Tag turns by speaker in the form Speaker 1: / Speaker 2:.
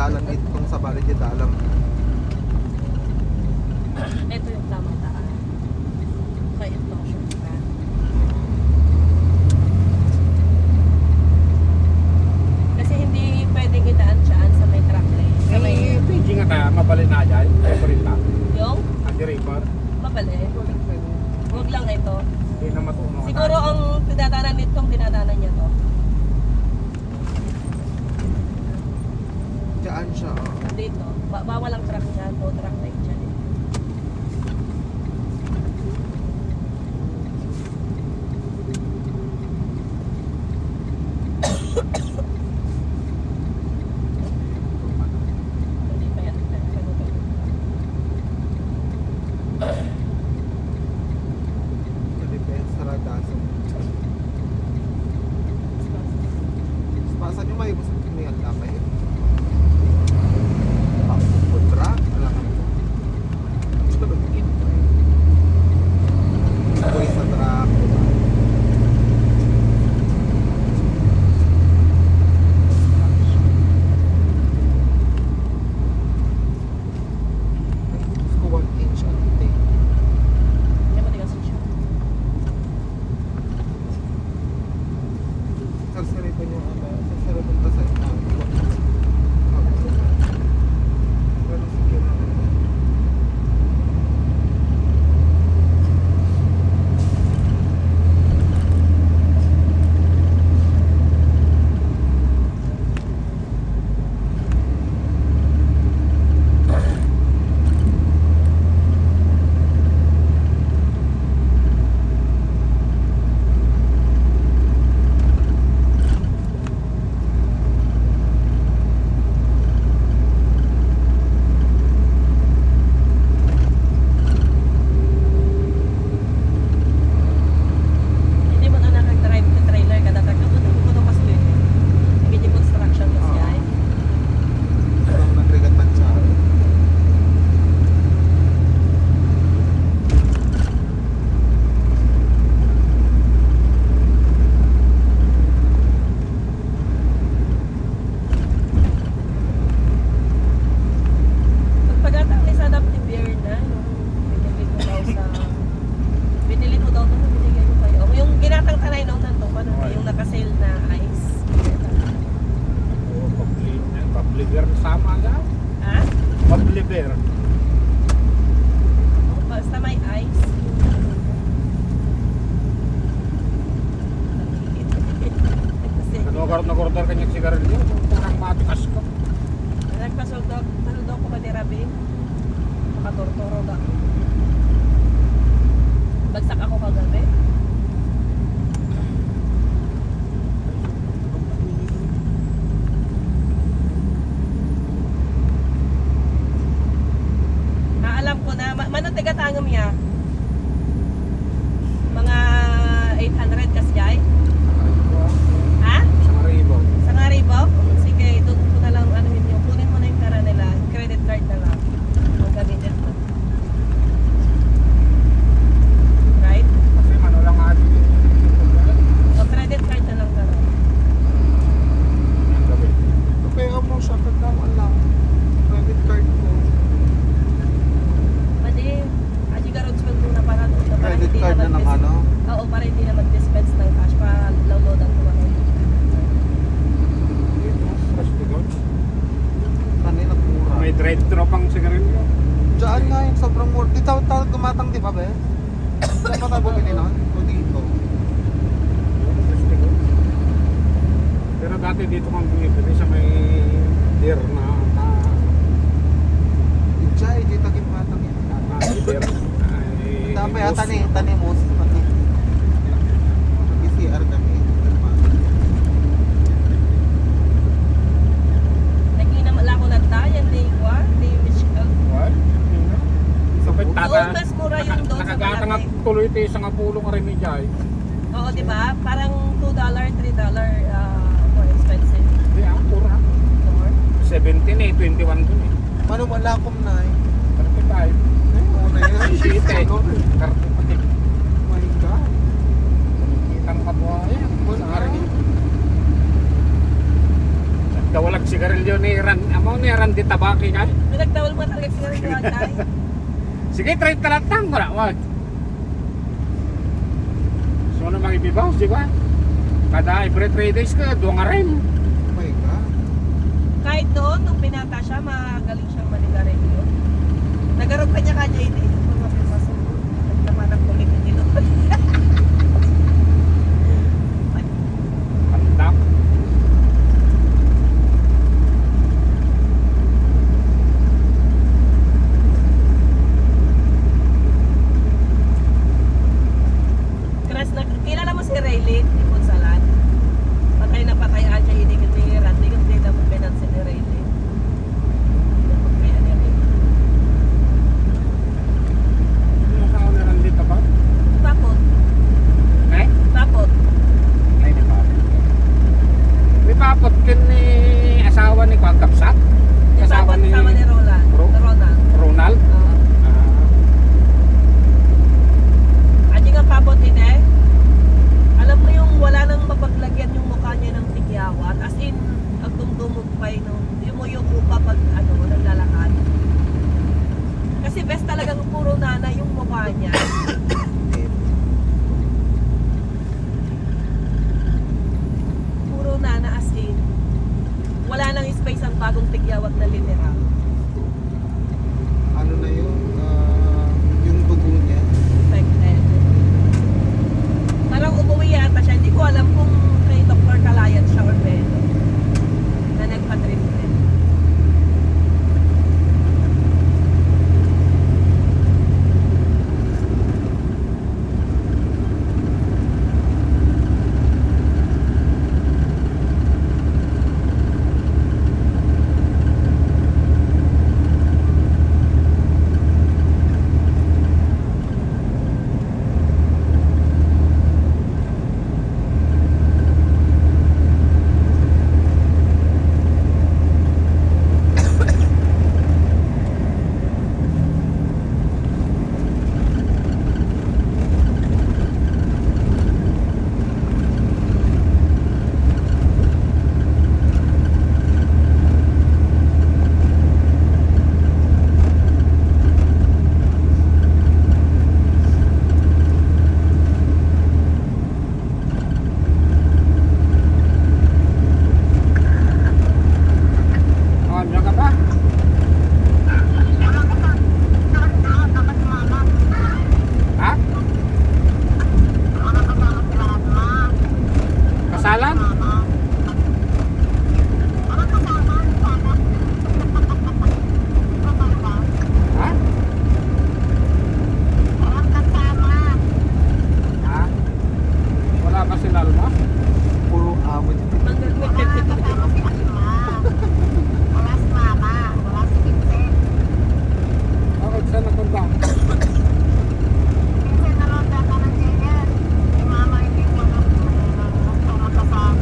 Speaker 1: dalan itong sa bali di dalam.
Speaker 2: Ito yung tamang daan. Kaya ito ang shortcut. Kasi hindi pwedeng idaan dyan sa may track lane. Sa may
Speaker 3: Pwede nga kaya mabalik na dyan. Favorite lang.
Speaker 2: yung
Speaker 3: Andi River.
Speaker 2: mabali. Huwag lang ito.
Speaker 3: Hindi na matuno.
Speaker 2: Siguro ang dinadanan nitong dinadanan niya to.
Speaker 1: Diyan siya. Oh.
Speaker 2: Dito. Bawal ang truck niya. No truck light dyan eh. Hindi pa yan.
Speaker 1: Depends sa radaso. Pasan yung may gusto may handa pa eh. Kontra, alam mo. Gusto ba bikin pa eh. Boy sa truck. Gusto ko 1 inch ang tape.
Speaker 2: Hindi mo tigas siya.
Speaker 1: Sarsarito nyo ano, sarsarito ka sa ina. Pero sige na.
Speaker 2: Hindi mo na nakag-drive ng trailer kada tag. Kapag ko to mas doon. Hindi construction kasi ay.
Speaker 1: Parang nagregatan siya.
Speaker 2: Pagkatang ni Sadap ni Beer na, binili ko daw ito, binigay ko kayo. Yung ginatang tanay nung nandun pa, yung naka-sale na ice.
Speaker 3: Pabliver sama dyan.
Speaker 2: Ha?
Speaker 3: Pabliver.
Speaker 2: Basta may ice. Kasi,
Speaker 3: Nag-order kanyang sigarilyo. Kurang matikas ko.
Speaker 2: nagpasuldo ko ba ni Rabi? Makatortoro ba? Bagsak ako kagabi. Alam ko na, manong tigatangam niya? Mga 800 kasjay? Ha?
Speaker 3: Sa Maribo.
Speaker 2: Sa Ngaribo? Sige, doon ko na lang ano yun yung kunin mo na yung pera nila, credit card na lang. Ang gamitin mo. Right?
Speaker 3: Kasi ano lang atin.
Speaker 2: O credit card na lang pera.
Speaker 3: Ang gabi.
Speaker 1: Kaya mo siya, pagkaman lang. Credit card ko.
Speaker 2: Pwede, aji ka roads ko na para doon. Para
Speaker 1: Credit
Speaker 2: hindi
Speaker 1: card na ng
Speaker 2: mag-dis-
Speaker 1: ano.
Speaker 2: Oo, para hindi na mag-dispense ng cash. Para load-loadan ko ako.
Speaker 3: Dito, fresh to go.
Speaker 1: Kanina mura.
Speaker 3: May drive-thru pang sigarilyo.
Speaker 1: Diyan nga yung sobrang mura. Di tawag gumatang di ba be? Saan pa tayo bumili nun? O dito?
Speaker 3: Fresh to go. Pero dati dito kang bumibili sa may deer na
Speaker 1: Diyan, di tagin matang yun.
Speaker 3: deer.
Speaker 1: Dapat yata ni Tanimos. PCR kami.
Speaker 2: Nagina wala ko nagtayan, di ko, di Michigan.
Speaker 3: What? Sabay
Speaker 2: Doon mas mura yung doon sa
Speaker 3: Nakagatang
Speaker 2: Malate.
Speaker 3: at tuloy tayo sa nga pulong rin ni Jai.
Speaker 2: Oo, di ba? Parang $2, $3 more expensive.
Speaker 3: Hindi, ang pura.
Speaker 2: More.
Speaker 3: 17 eh, 21 dun eh.
Speaker 1: Ano wala akong na eh.
Speaker 3: 35.
Speaker 1: Ano na yan?
Speaker 3: Site.
Speaker 1: Ano? Oh
Speaker 3: 35.
Speaker 1: my God.
Speaker 3: Kitang kabuhaya.
Speaker 1: Wala.
Speaker 3: Sa arin. Dawalag sigarilyo ni Ran. Amo ni Ran di tabaki ka.
Speaker 2: Pinagtawal mo talaga sila ng Juantay.
Speaker 3: Sige, try talatang ko na. Wag. So, ano mag-ibibaw, di ba? Kada every 3 days ka, doon nga rin.
Speaker 1: Oh my God.
Speaker 2: Kahit doon, nung binata siya, magaling siyang manigarilyo. Nagarog pa niya kanya hindi. Mga pinasuko. Nagtama ng kulit ng ilong.
Speaker 3: Pandak.
Speaker 2: Kilala mo si Raylene, ni Ponsalan? Patay na patay aja, hindi ka ni Randy, hindi na mo pinansin si Raylene. Kaya niya rin.
Speaker 3: Ano sa ako ni Ran di tabak?
Speaker 2: Tapot,
Speaker 3: Eh?
Speaker 2: tapot.
Speaker 3: Ay, di pa. May papot kin ni asawa ni Kwag Kapsat. Asawa ni
Speaker 2: Sama ni Roland.
Speaker 3: Ro-
Speaker 2: Ronald.
Speaker 3: Ronald.
Speaker 2: Oo. Aji nga papot din eh. Alam mo yung wala nang mapaglagyan yung mukha niya ng tigyawat. As in, agdumdumog pa yung upa pag ano, naglalakad. Kasi best talagang puro nana yung mukha niya. Puro nana as in. Wala nang space ang bagong tigyawat na literal.